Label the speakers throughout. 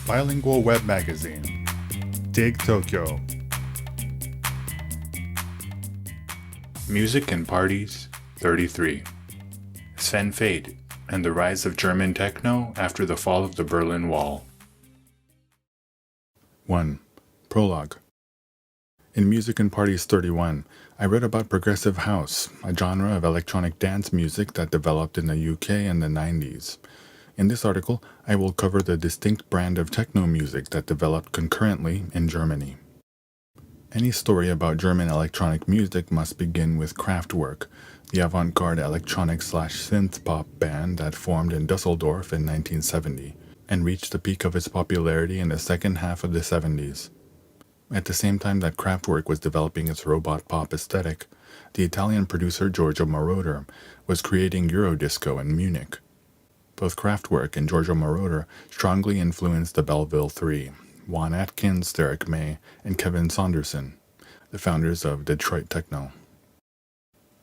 Speaker 1: bilingual web magazine, Dig Tokyo. Music and Parties 33. Sven Väth and the Rise of German Techno After the Fall of the Berlin Wall. 1. Prologue. In Music and Parties 31, I read about progressive house, a genre of electronic dance music that developed in the UK in the 90s. In this article, I will cover the distinct brand of techno music that developed concurrently in Germany. Any story about German electronic music must begin with Kraftwerk, the avant-garde electronic/synth-pop band that formed in Dusseldorf in 1970 and reached the peak of its popularity in the second half of the 70s. At the same time that Kraftwerk was developing its robot pop aesthetic, the Italian producer Giorgio Moroder was creating Eurodisco in Munich. Both Kraftwerk and Giorgio Moroder strongly influenced the Belleville Three, Juan Atkins, Derek May, and Kevin Saunderson, the founders of Detroit Techno.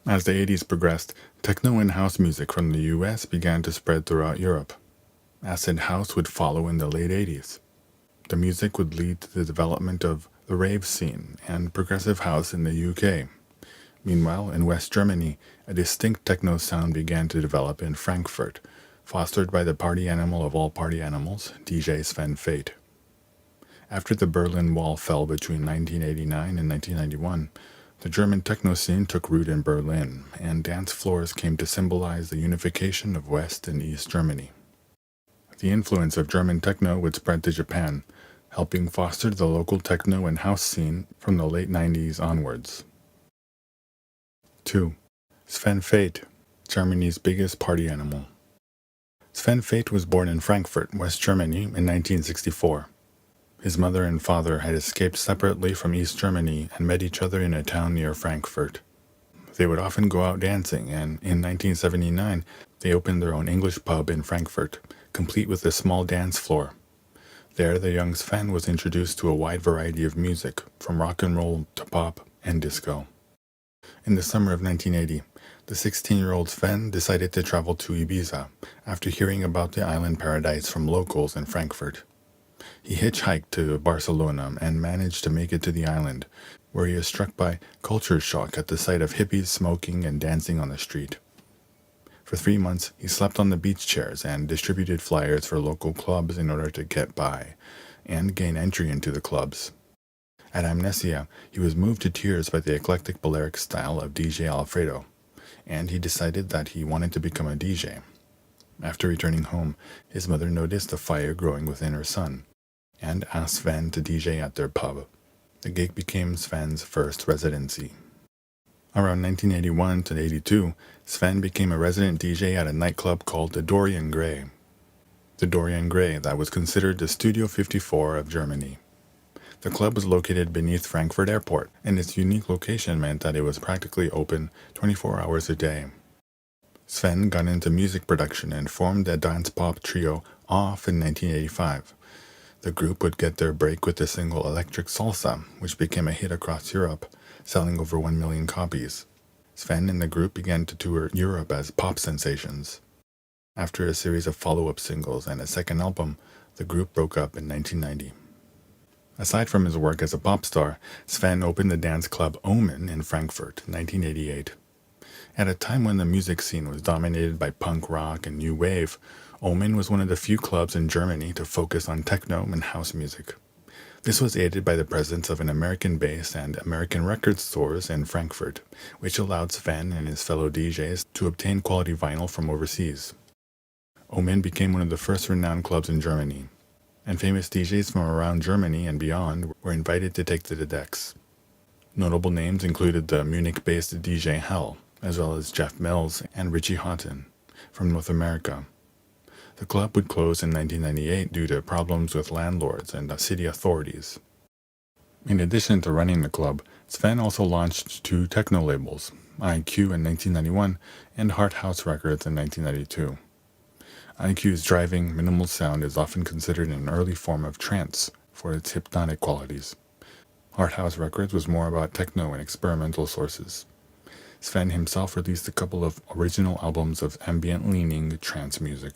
Speaker 1: As the 80s progressed, techno and house music from the US began to spread throughout Europe. Acid house would follow in the late 80s. The music would lead to the development of the rave scene and progressive house in the UK. Meanwhile, in West Germany, a distinct techno sound began to develop in Frankfurt, fostered by the party animal of all party animals, DJ Sven Väth. After the Berlin Wall fell between 1989 and 1991, the German techno scene took root in Berlin, and dance floors came to symbolize the unification of West and East Germany. The influence of German techno would spread to Japan, helping foster the local techno and house scene from the late 90s onwards. 2. Sven Väth, Germany's biggest party animal. Sven Väth was born in Frankfurt, West Germany in 1964. His mother and father had escaped separately from East Germany and met each other in a town near Frankfurt. They would often go out dancing, and in 1979 they opened their own English pub in Frankfurt, complete with a small dance floor. There the young Sven was introduced to a wide variety of music, from rock and roll to pop and disco. In the summer of 1980, the 16-year-old Sven decided to travel to Ibiza after hearing about the island paradise from locals in Frankfurt. He hitchhiked to Barcelona and managed to make it to the island, where he was struck by culture shock at the sight of hippies smoking and dancing on the street. For 3 months, he slept on the beach chairs and distributed flyers for local clubs in order to get by and gain entry into the clubs. At Amnesia, he was moved to tears by the eclectic Balearic style of DJ Alfredo, and he decided that he wanted to become a DJ. After returning home, his mother noticed a fire growing within her son, and asked Sven to DJ at their pub. The gig became Sven's first residency. Around 1981 to 82, Sven became a resident DJ at a nightclub called the Dorian Gray. The Dorian Gray that was considered the Studio 54 of Germany. The club was located beneath Frankfurt Airport, and its unique location meant that it was practically open 24 hours a day. Sven got into music production and formed the dance pop trio Off in 1985. The group would get their break with the single Electric Salsa, which became a hit across Europe, selling over 1 million copies. Sven and the group began to tour Europe as pop sensations. After a series of follow-up singles and a second album, the group broke up in 1990. Aside from his work as a pop star, Sven opened the dance club Omen in Frankfurt in 1988. At a time when the music scene was dominated by punk rock and new wave, Omen was one of the few clubs in Germany to focus on techno and house music. This was aided by the presence of an American base and American record stores in Frankfurt, which allowed Sven and his fellow DJs to obtain quality vinyl from overseas. Omen became one of the first renowned clubs in Germany, and famous DJs from around Germany and beyond were invited to take to the decks. Notable names included the Munich-based DJ Hell, as well as Jeff Mills and Richie Houghton from North America. The club would close in 1998 due to problems with landlords and city authorities. In addition to running the club, Sven also launched 2 techno labels, IQ in 1991 and Heart House Records in 1992. IQ's driving, minimal sound is often considered an early form of trance for its hypnotic qualities. Heart House Records was more about techno and experimental sources. Sven himself released a couple of original albums of ambient-leaning trance music.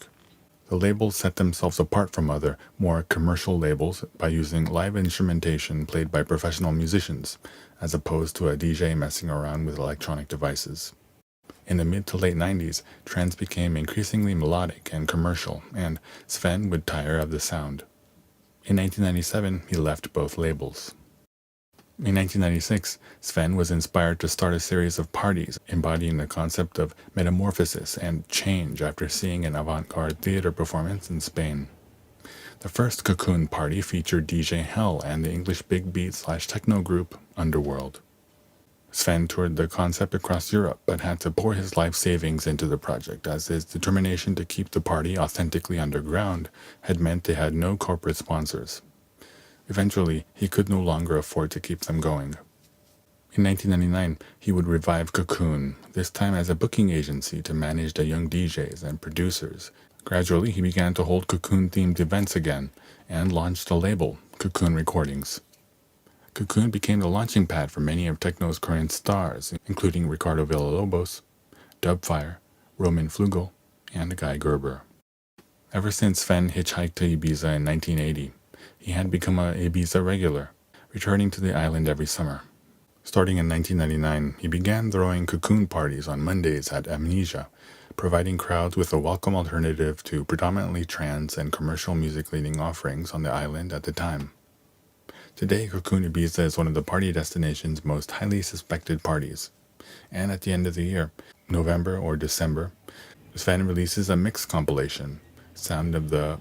Speaker 1: The labels set themselves apart from other, more commercial labels by using live instrumentation played by professional musicians, as opposed to a DJ messing around with electronic devices. In the mid to late 90s, trance became increasingly melodic and commercial, and Sven would tire of the sound. In 1997, he left both labels. In 1996, Sven was inspired to start a series of parties embodying the concept of metamorphosis and change after seeing an avant-garde theater performance in Spain. The first Cocoon party featured DJ Hell and the English big beat/techno group Underworld. Sven toured the concept across Europe, but had to pour his life savings into the project, as his determination to keep the party authentically underground had meant they had no corporate sponsors. Eventually, he could no longer afford to keep them going. In 1999, he would revive Cocoon, this time as a booking agency to manage the young DJs and producers. Gradually, he began to hold Cocoon-themed events again, and launched a label, Cocoon Recordings. Cocoon became the launching pad for many of techno's current stars, including Ricardo Villalobos, Dubfire, Roman Flugel, and Guy Gerber. Ever since Sven hitchhiked to Ibiza in 1980, he had become a Ibiza regular, returning to the island every summer. Starting in 1999, he began throwing Cocoon parties on Mondays at Amnesia, providing crowds with a welcome alternative to predominantly trance and commercial music-leading offerings on the island at the time. Today, Cocoon Ibiza is one of the party destination's most highly suspected parties. And at the end of the year, November or December, Sven releases a mix compilation, Sound of the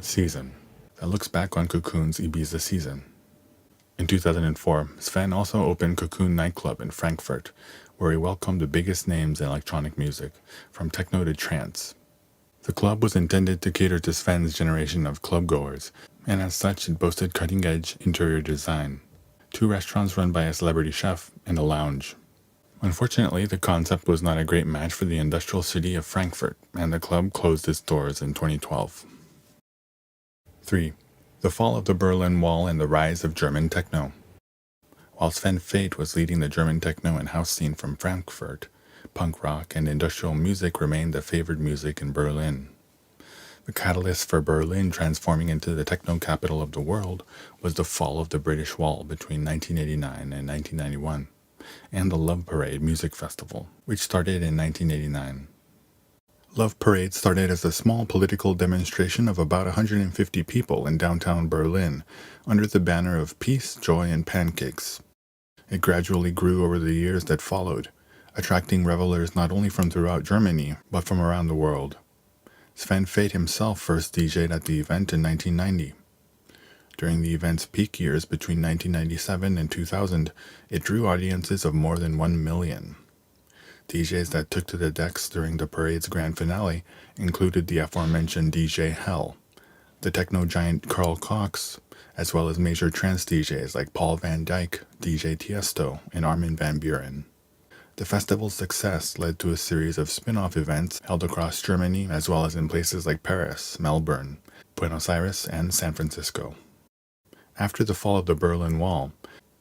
Speaker 1: Season, that looks back on Cocoon's Ibiza season. In 2004, Sven also opened Cocoon nightclub in Frankfurt, where he welcomed the biggest names in electronic music, from techno to trance. The club was intended to cater to Sven's generation of clubgoers, and as such it boasted cutting-edge interior design, 2 restaurants run by a celebrity chef, and a lounge. Unfortunately, the concept was not a great match for the industrial city of Frankfurt, and the club closed its doors in 2012. 3. The fall of the Berlin Wall and the rise of German techno. While Sven Väth was leading the German techno and house scene from Frankfurt, punk rock and industrial music remained the favored music in Berlin. The catalyst for Berlin transforming into the techno capital of the world was the fall of the British Wall between 1989 and 1991, and the Love Parade music festival, which started in 1989. Love Parade started as a small political demonstration of about 150 people in downtown Berlin under the banner of peace, joy, and pancakes. It gradually grew over the years that followed, attracting revelers not only from throughout Germany, but from around the world. Sven Väth himself first DJ'd at the event in 1990. During the event's peak years between 1997 and 2000, it drew audiences of more than 1 million. DJs that took to the decks during the parade's grand finale included the aforementioned DJ Hell, the techno giant Carl Cox, as well as major trance DJs like Paul van Dyk, DJ Tiesto, and Armin van Buuren. The festival's success led to a series of spin-off events held across Germany as well as in places like Paris, Melbourne, Buenos Aires, and San Francisco. After the fall of the Berlin Wall,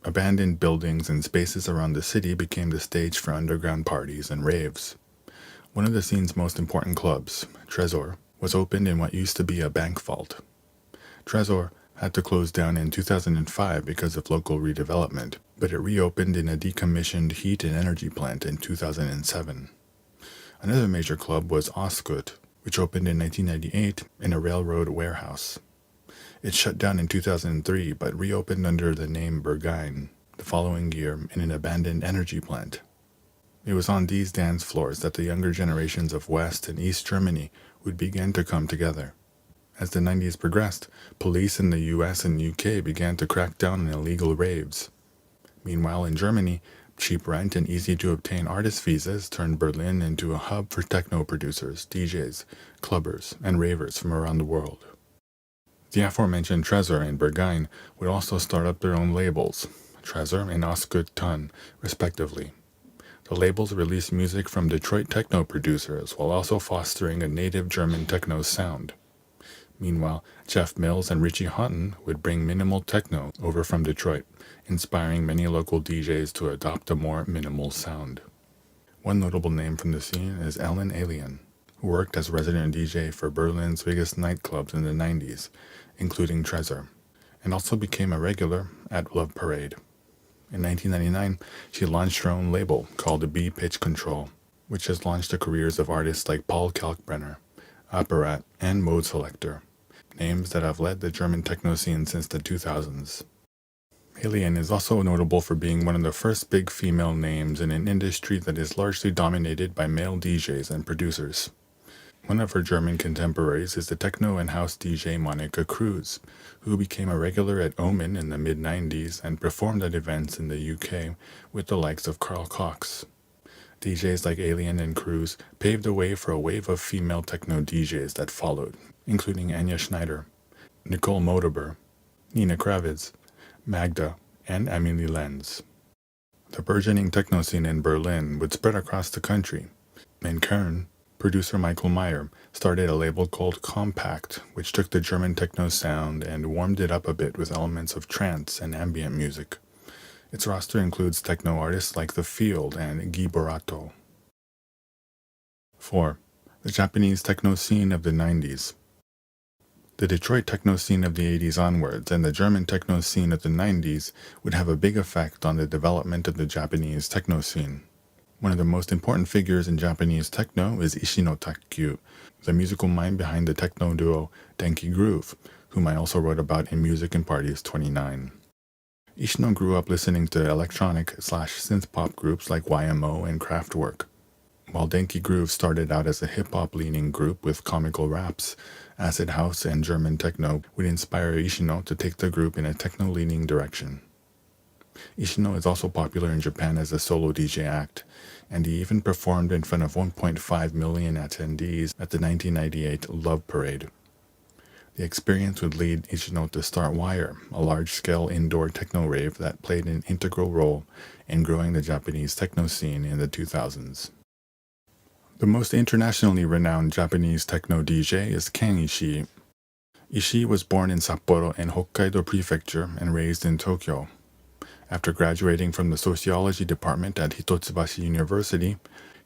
Speaker 1: abandoned buildings and spaces around the city became the stage for underground parties and raves. One of the scene's most important clubs, Tresor, was opened in what used to be a bank vault. Tresor had to close down in 2005 because of local redevelopment, but it reopened in a decommissioned heat and energy plant in 2007. Another major club was Osgood, which opened in 1998 in a railroad warehouse. It shut down in 2003 but reopened under the name Berghain the following year in an abandoned energy plant. It was on these dance floors that the younger generations of West and East Germany would begin to come together. As the 90s progressed, police in the US and UK began to crack down on illegal raves. Meanwhile, in Germany, cheap rent and easy-to-obtain artist visas turned Berlin into a hub for techno producers, DJs, clubbers, and ravers from around the world. The aforementioned Tresor and Berghain would also start up their own labels, Tresor and Osgood Ton, respectively. The labels released music from Detroit techno producers while also fostering a native German techno sound. Meanwhile, Jeff Mills and Richie Houghton would bring minimal techno over from Detroit, inspiring many local DJs to adopt a more minimal sound. One notable name from the scene is Ellen Alien, who worked as resident DJ for Berlin's biggest nightclubs in the 90s, including Treasure, and also became a regular at Love Parade. In 1999, she launched her own label called B Pitch Control, which has launched the careers of artists like Paul Kalkbrenner, Apparat, and Mode Selector, names that have led the German techno scene since the 2000s. Alien is also notable for being one of the first big female names in an industry that is largely dominated by male DJs and producers. One of her German contemporaries is the techno and house DJ Monica Cruz, who became a regular at Omen in the mid-90s and performed at events in the UK with the likes of Carl Cox. DJs like Alien and Cruz paved the way for a wave of female techno DJs that followed, including Anya Schneider, Nicole Motober, Nina Kravitz, Magda, and Amelie Lenz. The burgeoning techno scene in Berlin would spread across the country. In Köln, producer Michael Meyer started a label called Compact, which took the German techno sound and warmed it up a bit with elements of trance and ambient music. Its roster includes techno artists like The Field and Guy Borato. 4. The Japanese techno scene of the 90s. The Detroit techno scene of the 80s onwards and the German techno scene of the 90s would have a big effect on the development of the Japanese techno scene. One of the most important figures in Japanese techno is Ishino Takyu, the musical mind behind the techno duo Denki Groove, whom I also wrote about in Music and Parties 29. Ishino grew up listening to electronic/synth-pop groups like YMO and Kraftwerk. While Denki Groove started out as a hip-hop leaning group with comical raps, acid house and German techno would inspire Ishino to take the group in a techno-leaning direction. Ishino is also popular in Japan as a solo DJ act, and he even performed in front of 1.5 million attendees at the 1998 Love Parade. The experience would lead Ishino to start Wire, a large-scale indoor techno rave that played an integral role in growing the Japanese techno scene in the 2000s. The most internationally renowned Japanese techno DJ is Ken Ishii. Ishii was born in Sapporo in Hokkaido Prefecture and raised in Tokyo. After graduating from the sociology department at Hitotsubashi University,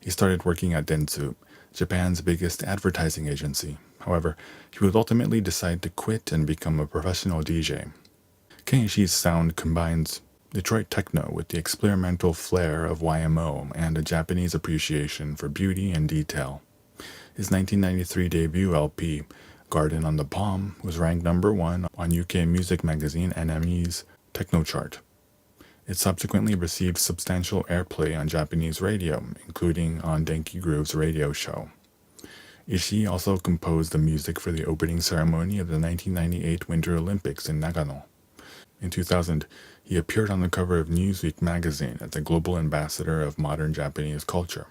Speaker 1: he started working at Dentsu, Japan's biggest advertising agency. However, he would ultimately decide to quit and become a professional DJ. Ken Ishii's sound combines Detroit techno with the experimental flair of YMO and a Japanese appreciation for beauty and detail. His 1993 debut LP, Garden on the Palm, was ranked number 1 on UK music magazine NME's Techno chart. It subsequently received substantial airplay on Japanese radio, including on Denki Groove's radio show. Ishii also composed the music for the opening ceremony of the 1998 Winter Olympics in Nagano. In 2000, he appeared on the cover of Newsweek magazine as the global ambassador of modern Japanese culture.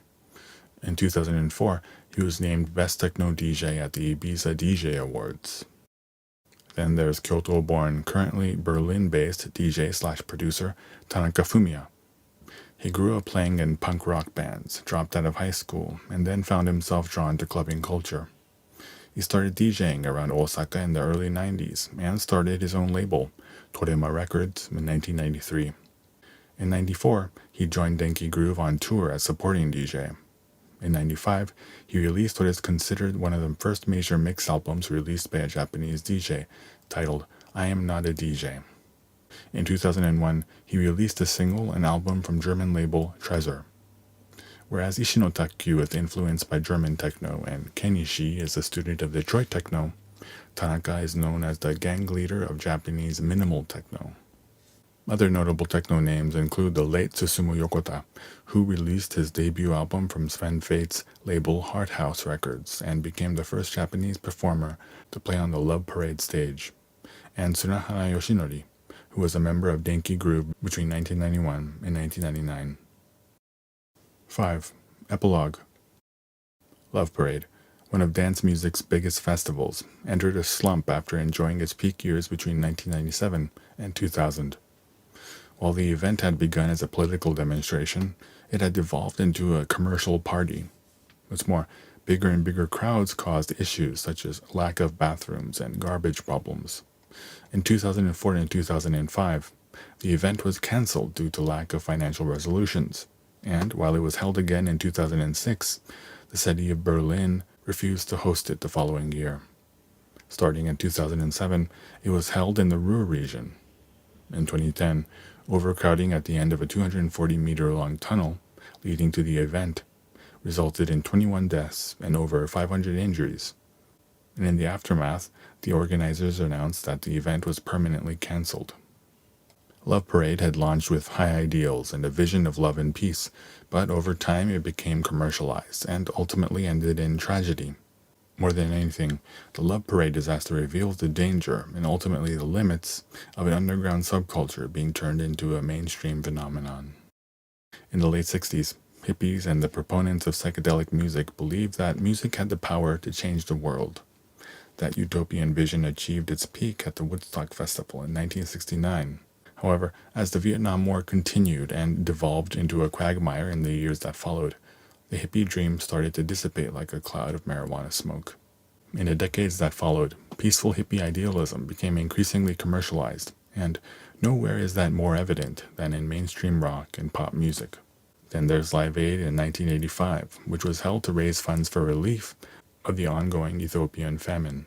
Speaker 1: In 2004, he was named Best Techno DJ at the Ibiza DJ Awards. Then there's Kyoto-born, currently Berlin-based DJ/producer Tanaka Fumiya. He grew up playing in punk rock bands, dropped out of high school, and then found himself drawn to clubbing culture. He started DJing around Osaka in the early 90s and started his own label, Torema Records, in 1993. In 94, he joined Denki Groove on tour as supporting DJ. In 95, he released what is considered one of the first major mix albums released by a Japanese DJ, titled I Am Not a DJ. In 2001, he released a single and album from German label Treasure. Whereas Ishino Takyu is influenced by German techno and Ken Ishii is a student of Detroit techno, Tanaka is known as the gang leader of Japanese minimal techno. Other notable techno names include the late Susumu Yokota, who released his debut album from Sven Väth's label Heart House Records and became the first Japanese performer to play on the Love Parade stage, and Tsunahara Yoshinori, who was a member of Denki Groove between 1991 and 1999. 5. Epilogue. Love Parade, one of dance music's biggest festivals, entered a slump after enjoying its peak years between 1997 and 2000. While the event had begun as a political demonstration, it had devolved into a commercial party. What's more, bigger and bigger crowds caused issues such as lack of bathrooms and garbage problems. In 2004 and 2005, the event was cancelled due to lack of financial resolutions, and while it was held again in 2006, the city of Berlin refused to host it the following year. Starting in 2007, it was held in the Ruhr region. In 2010, overcrowding at the end of a 240-meter-long tunnel leading to the event resulted in 21 deaths and over 500 injuries. And in the aftermath, the organizers announced that the event was permanently cancelled. Love Parade had launched with high ideals and a vision of love and peace, but over time it became commercialized and ultimately ended in tragedy. More than anything, the Love Parade disaster reveals the danger and ultimately the limits of an underground subculture being turned into a mainstream phenomenon. In the late 60s, hippies and the proponents of psychedelic music believed that music had the power to change the world. That utopian vision achieved its peak at the Woodstock Festival in 1969. However, as the Vietnam War continued and devolved into a quagmire in the years that followed, the hippie dream started to dissipate like a cloud of marijuana smoke. In the decades that followed, peaceful hippie idealism became increasingly commercialized, and nowhere is that more evident than in mainstream rock and pop music. Then there's Live Aid in 1985, which was held to raise funds for relief of the ongoing Ethiopian famine.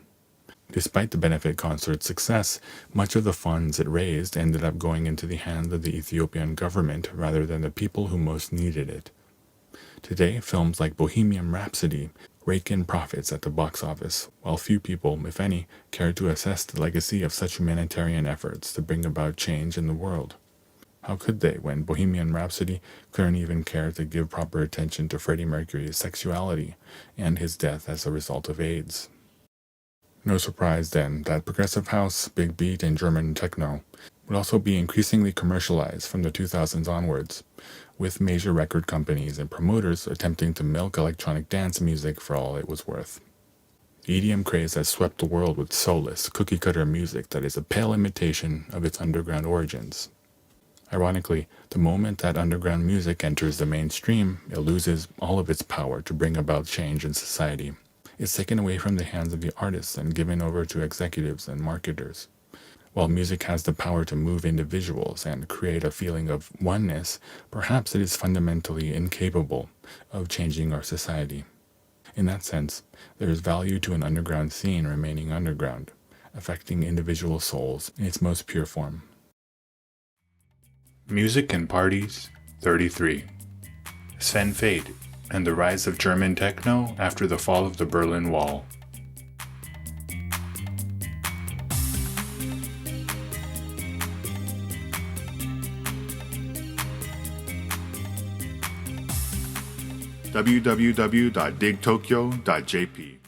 Speaker 1: Despite the benefit concert's success, much of the funds it raised ended up going into the hands of the Ethiopian government rather than the people who most needed it. Today, films like Bohemian Rhapsody rake in profits at the box office, while few people, if any, care to assess the legacy of such humanitarian efforts to bring about change in the world. How could they, when Bohemian Rhapsody couldn't even care to give proper attention to Freddie Mercury's sexuality and his death as a result of AIDS? No surprise, then, that progressive house, big beat, and German techno would also be increasingly commercialized from the 2000s onwards, with major record companies and promoters attempting to milk electronic dance music for all it was worth. The EDM craze has swept the world with soulless, cookie-cutter music that is a pale imitation of its underground origins. Ironically, the moment that underground music enters the mainstream, it loses all of its power to bring about change in society. It's taken away from the hands of the artists and given over to executives and marketers. While music has the power to move individuals and create a feeling of oneness, perhaps it is fundamentally incapable of changing our society. In that sense, there is value to an underground scene remaining underground, affecting individual souls in its most pure form. Music and Parties 33. Sven Väth and the Rise of German Techno After the Fall of the Berlin Wall. www.digtokyo.jp